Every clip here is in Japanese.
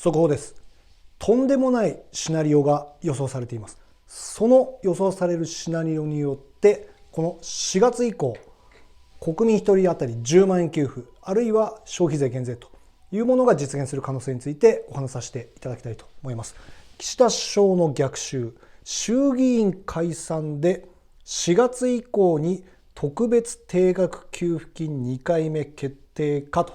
速報です。とんでもないシナリオが予想されています。その予想されるシナリオによってこの4月以降、国民1人当たり10万円給付、あるいは消費税減税というものが実現する可能性についてお話しさせていただきたいと思います。岸田首相の逆襲、衆議院解散で4月以降に特別定額給付金2回目決定かと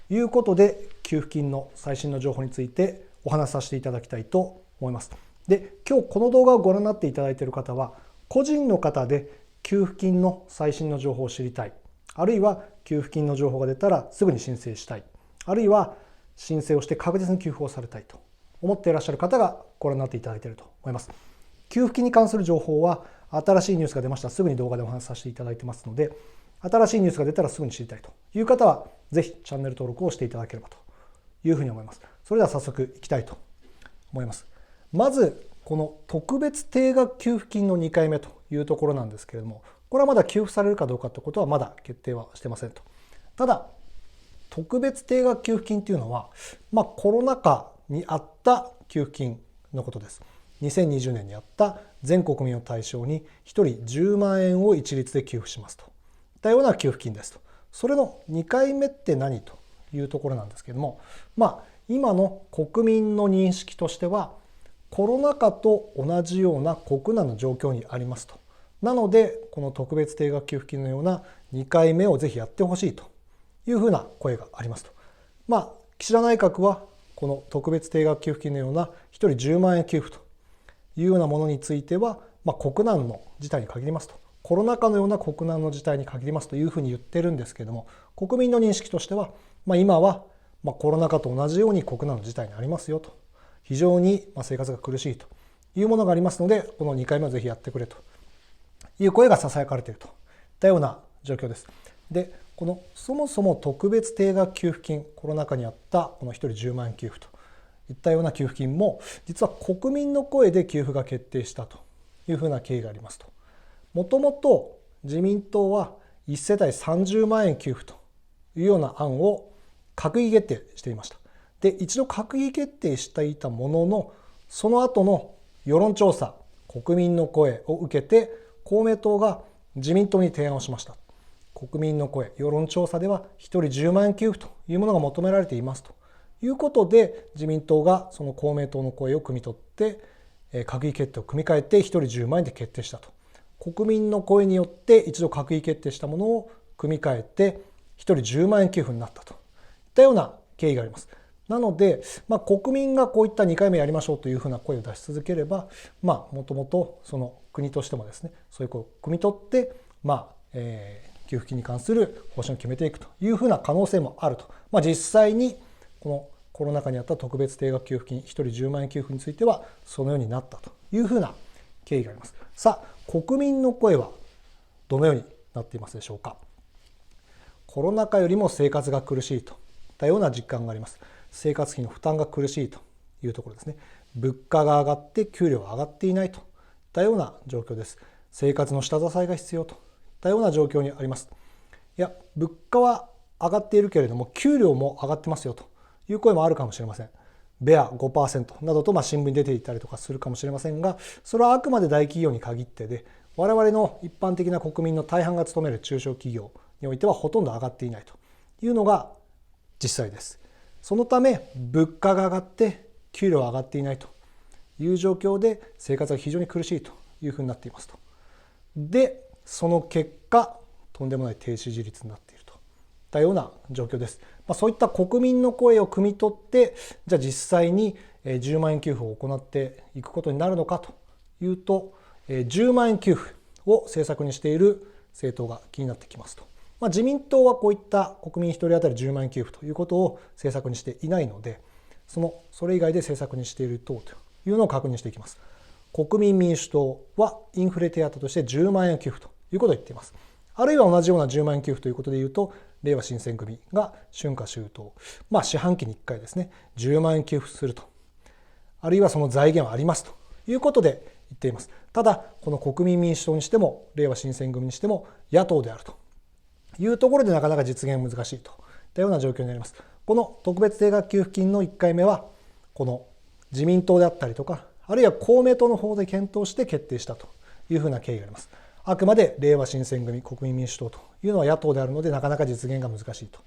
いうことで、給付金の最新の情報についてお話しさせていただきたいと思います。で、今日この動画をご覧になっていただいている方は、個人の方で給付金の最新の情報を知りたい、あるいは給付金の情報が出たらすぐに申請したい、あるいは申請をして確実に給付をされたいと思っていらっしゃる方がご覧になっていただいていると思います。給付金に関する情報は新しいニュースが出ましたらすぐに動画でお話しさせていただいてますので、新しいニュースが出たらすぐに知りたいという方はぜひチャンネル登録をしていただければというふうに思います。それでは早速いきたいと思います。まずこの特別定額給付金の2回目というところなんですけれども、これはまだ給付されるかどうかということはまだ決定はしてませんと。ただ特別定額給付金というのは、コロナ禍にあった給付金のことです。2020年にあった全国民を対象に1人10万円を一律で給付しますといったような給付金ですと。それの2回目って何というところなんですけれども、今の国民の認識としてはコロナ禍と同じような国内の状況にありますと。なのでこの特別定額給付金のような2回目をぜひやってほしいというふうな声がありますと。岸田内閣はこの特別定額給付金のような1人10万円給付というようなものについては、国難の事態に限りますと、コロナ禍のような国難の事態に限りますというふうに言ってるんですけれども、国民の認識としては、今はコロナ禍と同じように国難の事態にありますよと、非常に生活が苦しいというものがありますので、この2回目をぜひやってくれという声がささやかれているといったような状況です。で、このそもそも特別定額給付金、コロナ禍にあったこの1人10万円給付といったような給付金も、実は国民の声で給付が決定したというふうな経緯がありますと。もともと自民党は1世帯30万円給付というような案を閣議決定していました。で、一度閣議決定していたものの、その後の世論調査、国民の声を受けて公明党が自民党に提案をしました。国民の声、世論調査では1人10万円給付というものが求められていますということで、自民党がその公明党の声を汲み取って閣議決定を組み替えて1人10万円で決定したと。国民の声によって一度閣議決定したものを組み替えて1人10万円給付になったといったような経緯があります。なので、国民がこういった2回目やりましょうというふうな声を出し続ければ、もともとその国としてもですね、そういう声を汲み取って、給付金に関する方針を決めていくというふうな可能性もあると。実際にこのコロナ禍にあった特別定額給付金1人10万円給付についてはそのようになったというふうな経緯があります。さあ、国民の声はどのようになっていますでしょうか。コロナ禍よりも生活が苦しいといったような実感があります。生活費の負担が苦しいというところですね。物価が上がって給料が上がっていないといったような状況です。生活の下支えが必要といったような状況にあります。いや、物価は上がっているけれども給料も上がってますよという声もあるかもしれません。ベア 5% などと新聞に出ていたりとかするかもしれませんが、それはあくまで大企業に限ってで、我々の一般的な国民の大半が勤める中小企業においてはほとんど上がっていないというのが実際です。そのため物価が上がって給料が上がっていないという状況で生活が非常に苦しいというふうになっていますと。で、その結果とんでもない低支持率になっているといったような状況です。そういった国民の声を汲み取って、じゃあ実際に10万円給付を行っていくことになるのかというと、10万円給付を政策にしている政党が気になってきますと。自民党はこういった国民1人当たり10万円給付ということを政策にしていないので、それ以外で政策にしている党というのを確認していきます。国民民主党はインフレ手当として10万円給付ということを言っています。あるいは同じような10万円給付ということでいうと、れいわ新選組が春夏秋冬、四半期に1回ですね、10万円給付すると。あるいはその財源はありますということで言っています。ただ、この国民民主党にしても、れいわ新選組にしても野党であるというところでなかなか実現難しいといったような状況になります。この特別定額給付金の1回目は、この自民党であったりとか、あるいは公明党の方で検討して決定したというふうな経緯があります。あくまでれいわ新選組、国民民主党というのは野党であるので、なかなか実現が難しいといっ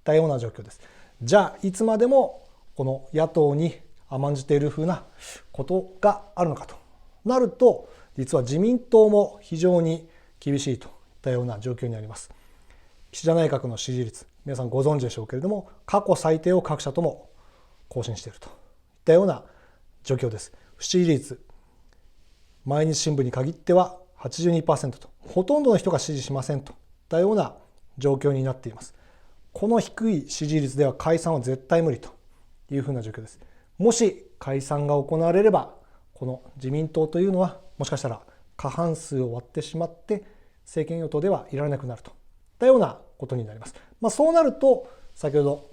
たような状況です。じゃあいつまでもこの野党に甘んじているふうなことがあるのかとなると、実は自民党も非常に厳しいといったような状況にあります。岸田内閣の支持率、皆さんご存知でしょうけれども、過去最低を各社とも更新しているといったような状況です。不支持率、毎日新聞に限っては 82% と、ほとんどの人が支持しませんといったような状況になっています。この低い支持率では解散は絶対無理というふうな状況です。もし解散が行われれば、この自民党というのはもしかしたら過半数を割ってしまって政権与党ではいられなくなるといったようなことになります。そうなると先ほど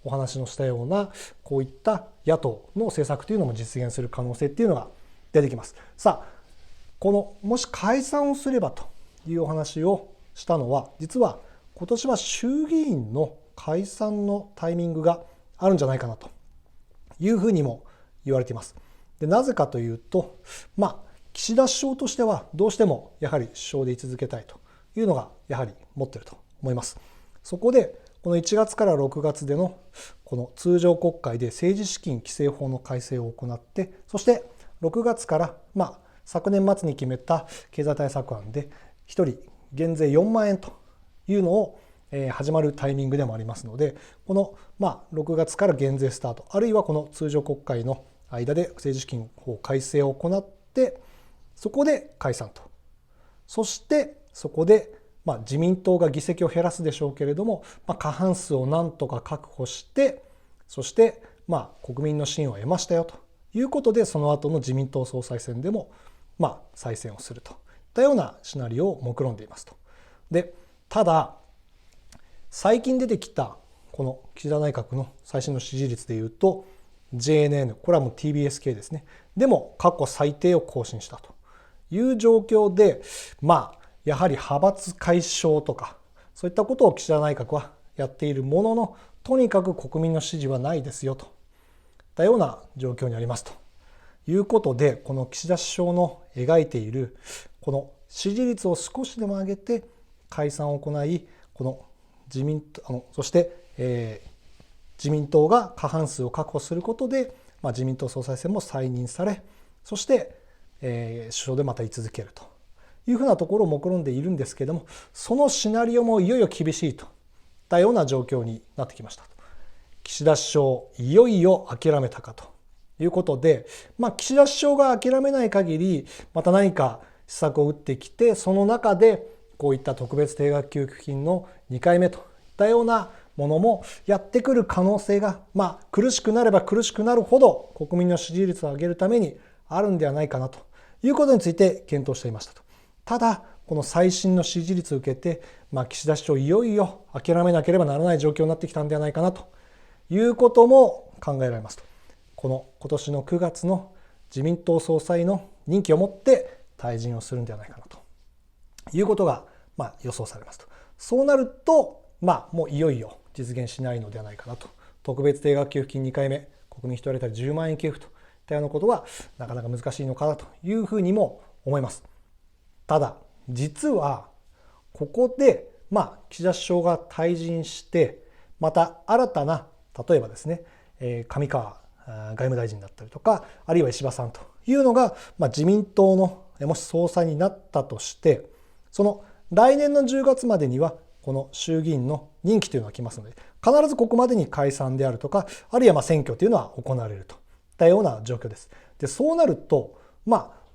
お話のしたようなこういった野党の政策というのも実現する可能性っていうのが出てきます。さあ、このもし解散をすればというお話をしたのは、実は今年は衆議院の解散のタイミングがあるんじゃないかなというふうにも言われています。で、なぜかというと、岸田首相としてはどうしてもやはり首相で居続けたいというのがやはり持っていると思います。そこでこの1月から6月でのこの通常国会で政治資金規正法の改正を行って、そして6月から昨年末に決めた経済対策案で1人減税4万円というのを始まるタイミングでもありますので、この6月から減税スタート、あるいはこの通常国会の間で政治資金法改正を行って、そこで解散と、そしてそこで自民党が議席を減らすでしょうけれども、過半数をなんとか確保して、そして国民の信を得ましたよということで、その後の自民党総裁選でも再選をするといったようなシナリオを目論んでいますと。で、ただ最近出てきたこの岸田内閣の最新の支持率でいうと JNN、 これはもう TBS 系ですね、でも過去最低を更新したという状況で、やはり派閥解消とかそういったことを岸田内閣はやっているものの、とにかく国民の支持はないですよといったような状況にありますということで、この岸田首相の描いているこの支持率を少しでも上げて解散を行い、この自民党そして、自民党が過半数を確保することで、自民党総裁選も再任され、そして、首相でまた居続けるというふうなところを目論んでいるんですけれども、そのシナリオもいよいよ厳しいといったような状況になってきました。岸田首相いよいよ諦めたかということで、岸田首相が諦めない限りまた何か施策を打ってきて、その中でこういった特別定額給付金の2回目といったようなものもやってくる可能性が、苦しくなれば苦しくなるほど国民の支持率を上げるためにあるんではないかなということについて検討していましたと。ただこの最新の支持率を受けて、岸田首相いよいよ諦めなければならない状況になってきたんではないかなということも考えられますと。今年の9月の自民党総裁の任期をもって退陣をするんではないかなということが予想されますと。そうなるともういよいよ実現しないのではないかなと。特別定額給付金2回目、国民1人当たり10万円給付といったようなことはなかなか難しいのかなというふうにも思います。ただ実はここで岸田首相が退陣して、また新たな、例えばですね、上川外務大臣だったりとか、あるいは石破さんというのが、自民党のもし総裁になったとして、その来年の10月までにはこの衆議院の任期というのが来ますので、必ずここまでに解散であるとか、あるいは選挙というのは行われるといったような状況です。で、そうなると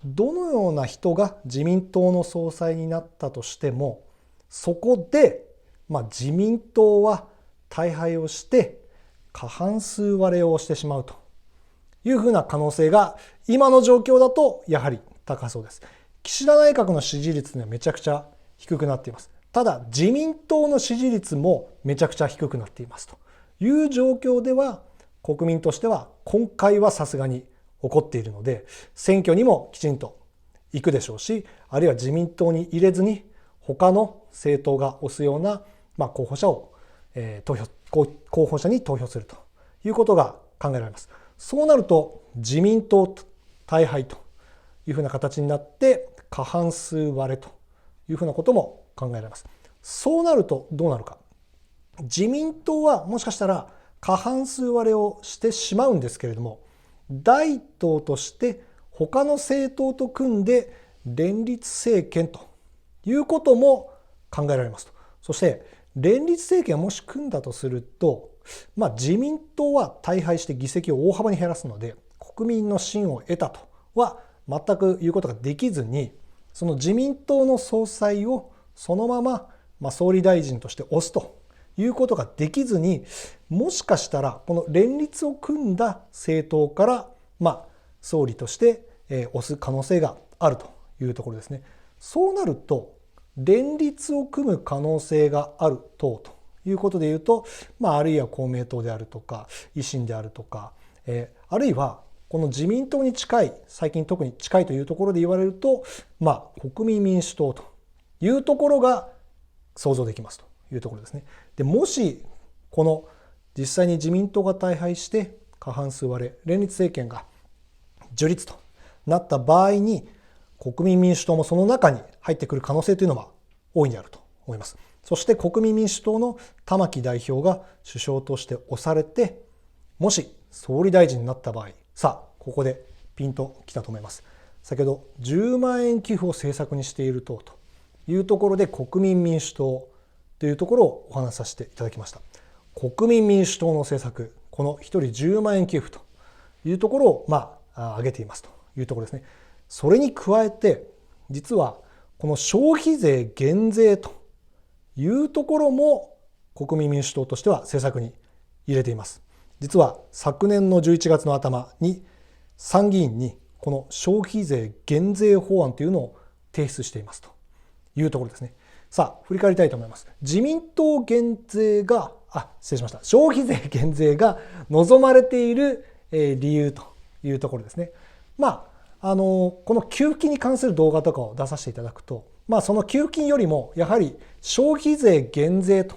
どのような人が自民党の総裁になったとしても、そこで自民党は大敗をして過半数割れをしてしまうというふうな可能性が今の状況だとやはり高そうです。岸田内閣の支持率はめちゃくちゃ低くなっています。ただ自民党の支持率もめちゃくちゃ低くなっていますという状況では、国民としては今回はさすがに起こっているので、選挙にもきちんと行くでしょうし、あるいは自民党に入れずに他の政党が推すような候補者に投票するということが考えられます。そうなると自民党大敗というふうな形になって過半数割れというふうなことも考えられます。そうなるとどうなるか。自民党はもしかしたら過半数割れをしてしまうんですけれども、第一党として他の政党と組んで連立政権ということも考えられますと。そして連立政権をもし組んだとすると、自民党は大敗して議席を大幅に減らすので、国民の信を得たとは全く言うことができずに、その自民党の総裁をそのまま総理大臣として推すということができずに、もしかしたらこの連立を組んだ政党から総理として推す可能性があるというところですね。そうなると連立を組む可能性がある党ということでいうと、あるいは公明党であるとか維新であるとか、あるいはこの自民党に近い、最近特に近いというところで言われると、国民民主党というところが想像できますというところですね。でもしこの実際に自民党が大敗して過半数割れ、連立政権が樹立となった場合に、国民民主党もその中に入ってくる可能性というのは大いにあると思います。そして国民民主党の玉木代表が首相として推されて、もし総理大臣になった場合、ここでピンときたと思います。先ほど10万円給付を政策にしている党というところで、国民民主党というところをお話しさせていただきました。国民民主党の政策、この1人10万円給付というところを挙げていますというところですね。それに加えて、実はこの消費税減税というところも国民民主党としては政策に入れています。実は昨年の11月の頭に参議院にこの消費税減税法案というのを提出していますというところですね。振り返りたいと思います。自民党減税が、失礼しました。消費税減税が望まれている理由というところですね。この給付金に関する動画とかを出させていただくと、その給付金よりもやはり消費税減税と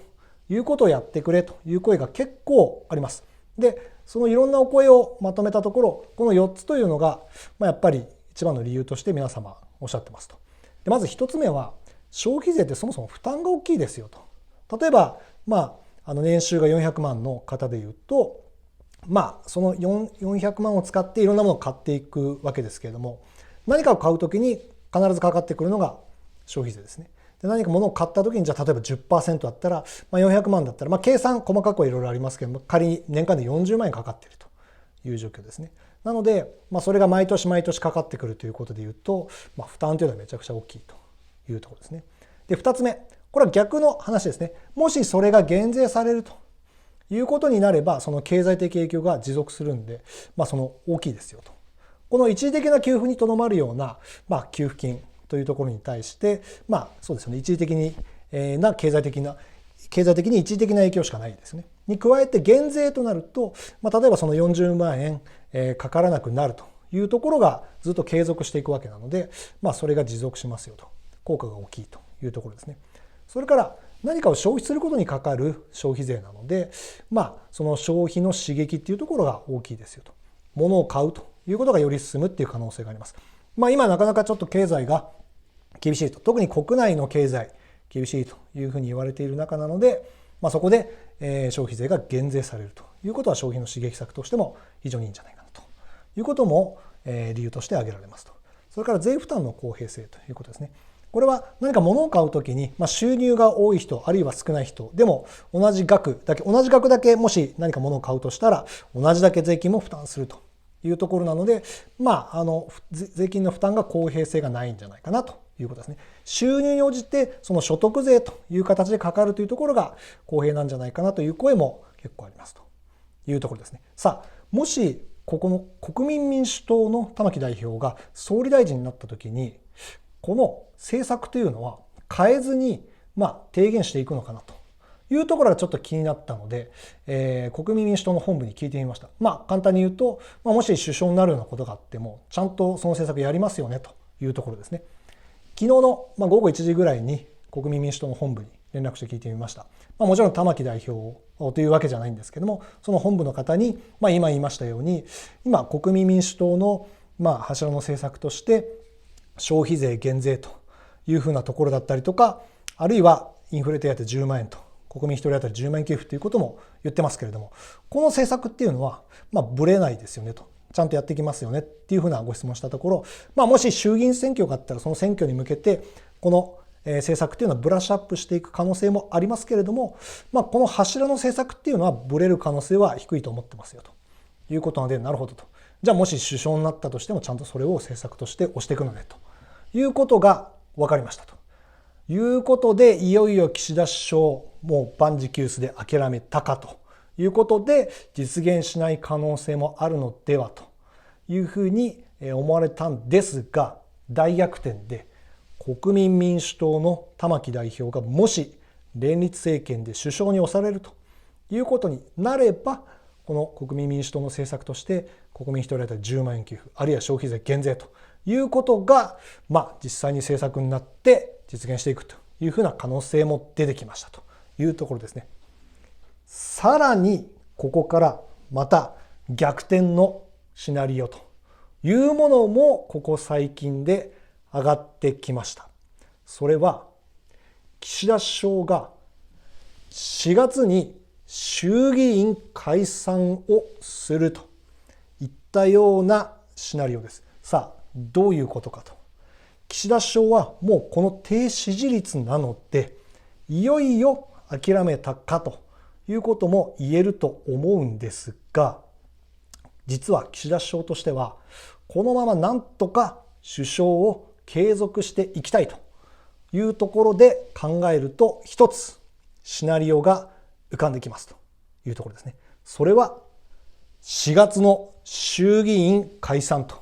いうことをやってくれという声が結構あります。で、そのいろんなお声をまとめたところ、この4つというのが、やっぱり一番の理由として皆様おっしゃってますと。で、まず1つ目は、消費税ってそもそも負担が大きいですよと。例えば、年収が400万の方でいうと、その400万を使っていろんなものを買っていくわけですけれども、何かを買うときに必ずかかってくるのが消費税ですね。で、何か物を買ったときに、じゃあ例えば 10% だったら、400万だったら、計算細かくはいろいろありますけども、仮に年間で40万円かかっているという状況ですね。なので、それが毎年毎年かかってくるということでいうと、負担というのはめちゃくちゃ大きいというところですね。で、2つ目、これは逆の話ですね。もしそれが減税されるということになれば、その経済的影響が持続するんで、その大きいですよと。この一時的な給付にとどまるような、給付金というところに対して、そうですよね、一時的に経済的に一時的な影響しかないですね。に加えて減税となると、例えばその40万円、かからなくなるというところがずっと継続していくわけなので、それが持続しますよと。効果が大きいというところですね。それから何かを消費することにかかる消費税なので、その消費の刺激っていうところが大きいですよと。物を買うということがより進むっていう可能性があります。今なかなかちょっと経済が厳しいと。特に国内の経済厳しいというふうに言われている中なので、そこで消費税が減税されるということは消費の刺激策としても非常にいいんじゃないかなということも理由として挙げられますと。それから税負担の公平性ということですね。これは何か物を買うときに、収入が多い人あるいは少ない人でも同じ額だけもし何か物を買うとしたら同じだけ税金も負担するというところなので、税金の負担が公平性がないんじゃないかなということですね。収入に応じてその所得税という形でかかるというところが公平なんじゃないかなという声も結構ありますというところですね。もしここの国民民主党の玉木代表が総理大臣になったときに、この政策というのは変えずに提言していくのかなというところがちょっと気になったので、国民民主党の本部に聞いてみました。簡単に言うと、もし首相になるようなことがあってもちゃんとその政策やりますよねというところですね。昨日の午後1時ぐらいに国民民主党の本部に連絡して聞いてみました。もちろん玉木代表というわけじゃないんですけども、その本部の方に、今言いましたように、今国民民主党の柱の政策として消費税減税というふうなところだったりとか、あるいはインフレ手当10万円と、国民1人当たり10万円給付ということも言ってますけれども、この政策っていうのはぶれないですよねと、ちゃんとやっていきますよねっていうふうなご質問したところ、もし衆議院選挙があったらその選挙に向けてこの政策っていうのはブラッシュアップしていく可能性もありますけれども、この柱の政策っていうのはブレる可能性は低いと思ってますよということなので、なるほどと。じゃあもし首相になったとしてもちゃんとそれを政策として推していくのねということが分かりましたということで、いよいよ岸田首相もう万事休すで諦めたかということで、実現しない可能性もあるのではというふうに思われたんですが、大逆転で国民民主党の玉木代表がもし連立政権で首相に推されるということになれば、この国民民主党の政策として国民1人当たり10万円給付、あるいは消費税減税ということが実際に政策になって実現していくというふうな可能性も出てきましたというところですね。さらにここからまた逆転のシナリオというものもここ最近で上がってきました。それは岸田首相が4月に衆議院解散をするといったようなシナリオです。さあどういうことかと。岸田首相はもうこの低支持率なので、いよいよ諦めたかということも言えると思うんですが、実は岸田首相としてはこのままなんとか首相を継続していきたいというところで考えると、一つシナリオが浮かんできますというところですね。それは4月の衆議院解散と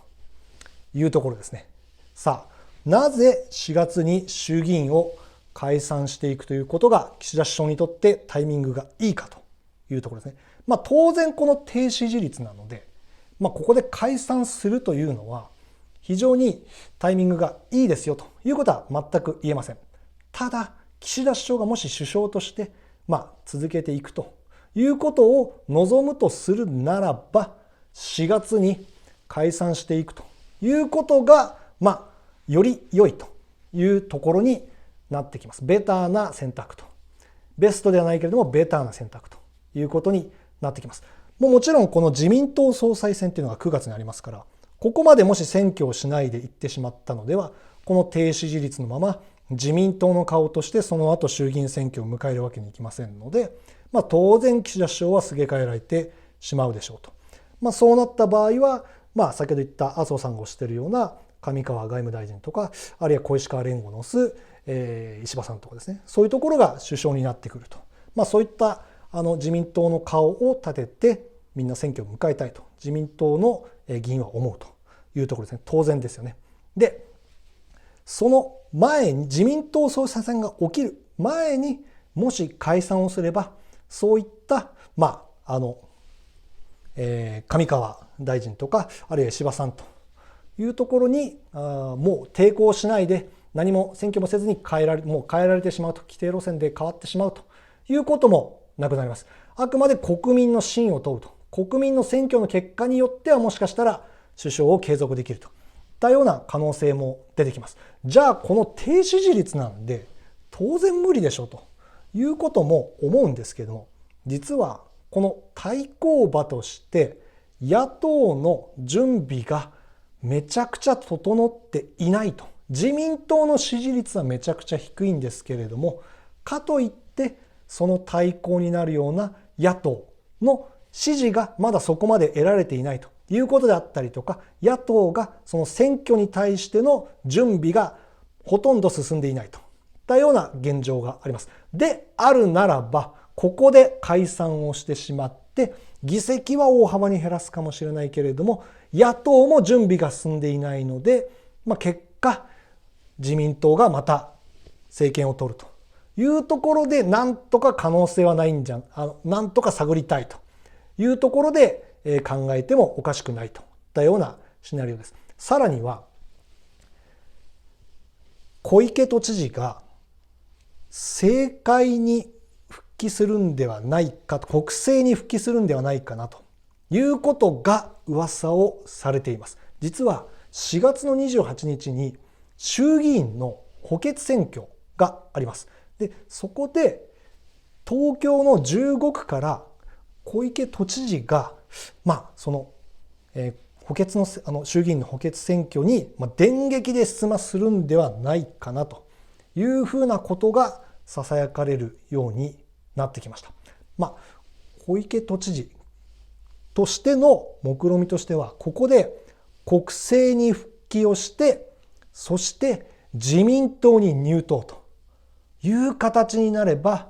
いうところですね。さあなぜ4月に衆議院を解散していくということが岸田首相にとってタイミングがいいかというところですね。当然この低支持率なので、ここで解散するというのは非常にタイミングがいいですよということは全く言えません。ただ岸田首相がもし首相として続けていくということを望むとするならば、4月に解散していくということがより良いというところになってきます。ベターな選択と、ベストではないけれどもベターな選択ということになってきます。もちろんこの自民党総裁選というのが9月にありますから、ここまでもし選挙をしないでいってしまったのでは、この低支持率のまま自民党の顔としてその後衆議院選挙を迎えるわけにいきませんので、当然岸田首相はすげ替えられてしまうでしょうと。そうなった場合は、先ほど言った麻生さんが推しているような上川外務大臣とか、あるいは小石河連合の推す、石破さんとかですね、そういうところが首相になってくると。そういった自民党の顔を立ててみんな選挙を迎えたいと自民党の議員は思うというところですね。当然ですよね。で、その前に自民党総裁選が起きる前にもし解散をすれば、そういった上川大臣とかあるいは石破さんというところにもう抵抗しないで何も選挙もせずに変えられてしまうと、規定路線で変わってしまうということもなくなります。あくまで国民の信を問うと、国民の選挙の結果によってはもしかしたら首相を継続できるといったような可能性も出てきます。じゃあこの低支持率なんで当然無理でしょということも思うんですけども、実はこの対抗馬として野党の準備がめちゃくちゃ整っていないと。自民党の支持率はめちゃくちゃ低いんですけれども、かといってその対抗になるような野党の支持がまだそこまで得られていないということであったりとか、野党がその選挙に対しての準備がほとんど進んでいないといったような現状があります。であるならば、ここで解散をしてしまって議席は大幅に減らすかもしれないけれども、野党も準備が進んでいないので、結果自民党がまた政権を取るというところで、なんとか可能性はないんじゃなんとか探りたいというところで考えてもおかしくないといったようなシナリオです。さらには小池都知事が政界に復帰するんではないかと、国政に復帰するんではないかなということが噂をされています。実は4月の28日に衆議院の補欠選挙があります。で、そこで東京の15区から小池都知事が、その、補欠の衆議院の補欠選挙に電撃で出馬するんではないかなというふうなことがささやかれるようになってきました。小池都知事としての目論見としては、ここで国政に復帰をして、そして自民党に入党という形になれば、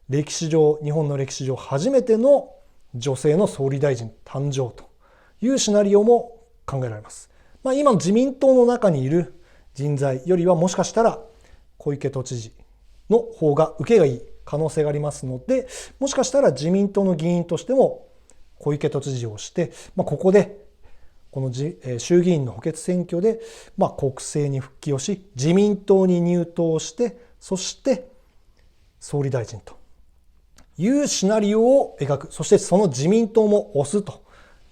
歴史上、日本の歴史上初めての女性の総理大臣誕生というシナリオも考えられます。今の自民党の中にいる人材よりはもしかしたら小池都知事の方が受けがいい可能性がありますので、もしかしたら自民党の議員としても小池都知事をして、ここでこの衆議院の補欠選挙で国政に復帰をし、自民党に入党して、そして総理大臣というシナリオを描く、そしてその自民党も推すと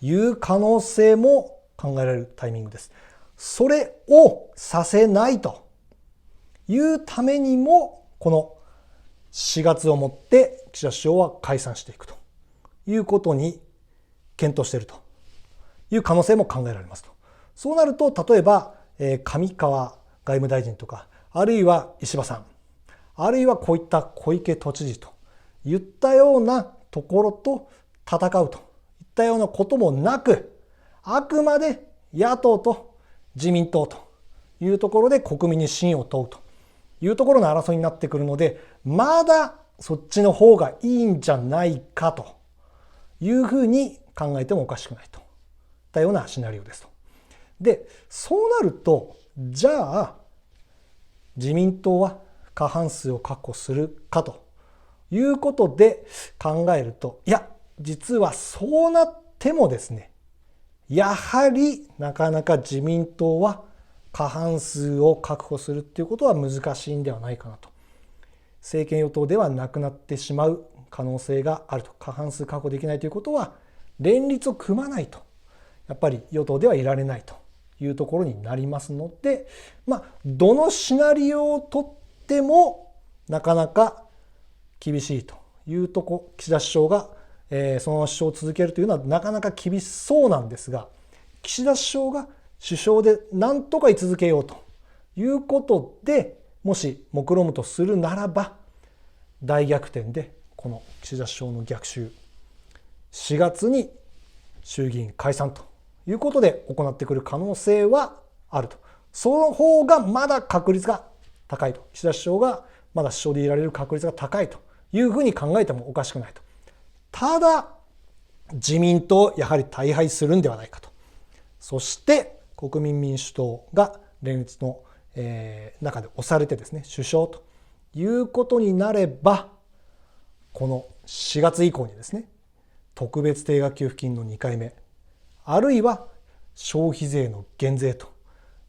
いう可能性も考えられるタイミングです。それをさせないというためにも、この4月をもって岸田首相は解散していくということに検討しているという可能性も考えられますと。そうなると、例えば上川外務大臣とか、あるいは石破さん、あるいはこういった小池都知事といったようなところと戦うといったようなこともなく、あくまで野党と自民党というところで国民に信を問うというところの争いになってくるので、まだそっちの方がいいんじゃないかというふうに考えてもおかしくないといったようなシナリオですと。で、そうなると、じゃあ自民党は過半数を確保するかということで考えると、いや、実はそうなってもですね、やはりなかなか自民党は過半数を確保するっていうことは難しいんではないかなと。政権与党ではなくなってしまう可能性があると。過半数確保できないということは、連立を組まないとやっぱり与党ではいられないというところになりますので、どのシナリオをとってもなかなか厳しいというところ、岸田首相がそのまま首相を続けるというのはなかなか厳しそうなんですが、岸田首相が首相で何とか居続けようということで、もし目論むとするならば、大逆転でこの岸田首相の逆襲、4月に衆議院解散ということで行ってくる可能性はあると。その方がまだ確率が高いと。岸田首相がまだ首相でいられる確率が高いというふうに考えてもおかしくないと。ただ自民党やはり大敗するんではないかと。そして国民民主党が連立の中で押されてですね、首相ということになれば、この4月以降にですね、特別定額給付金の2回目、あるいは消費税の減税と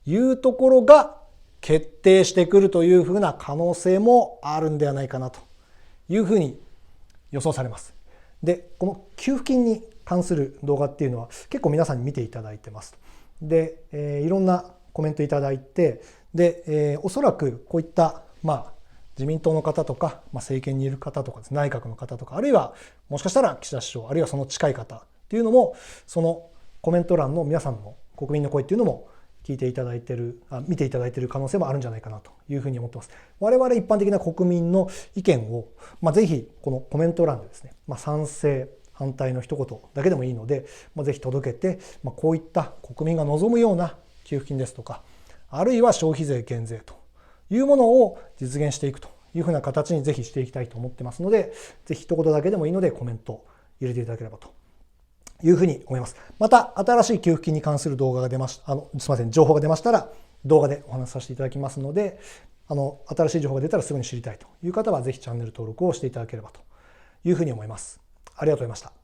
いうところが決定してくるというふうな可能性もあるんではないかなというふうに予想されます。で、この給付金に関する動画っていうのは結構皆さんに見ていただいてます。で、いろんなコメントいただいて、で、おそらくこういった自民党の方とか、政権にいる方とかです、内閣の方とか、あるいはもしかしたら岸田首相、あるいはその近い方っていうのも、そのコメント欄の皆さんの国民の声っていうのも聞いていただいている、見ていただいている可能性もあるんじゃないかなというふうに思ってます。我々一般的な国民の意見を、ぜひこのコメント欄でですね、賛成、反対の一言だけでもいいので、ぜひ届けて、こういった国民が望むような給付金ですとか、あるいは消費税減税というものを実現していくというふうな形にぜひしていきたいと思ってますので、ぜひ一言だけでもいいのでコメント入れていただければというふうに思います。また新しい給付金に関する動画が出ました、情報が出ましたら動画でお話しさせていただきますので、新しい情報が出たらすぐに知りたいという方はぜひチャンネル登録をしていただければというふうに思います。ありがとうございました。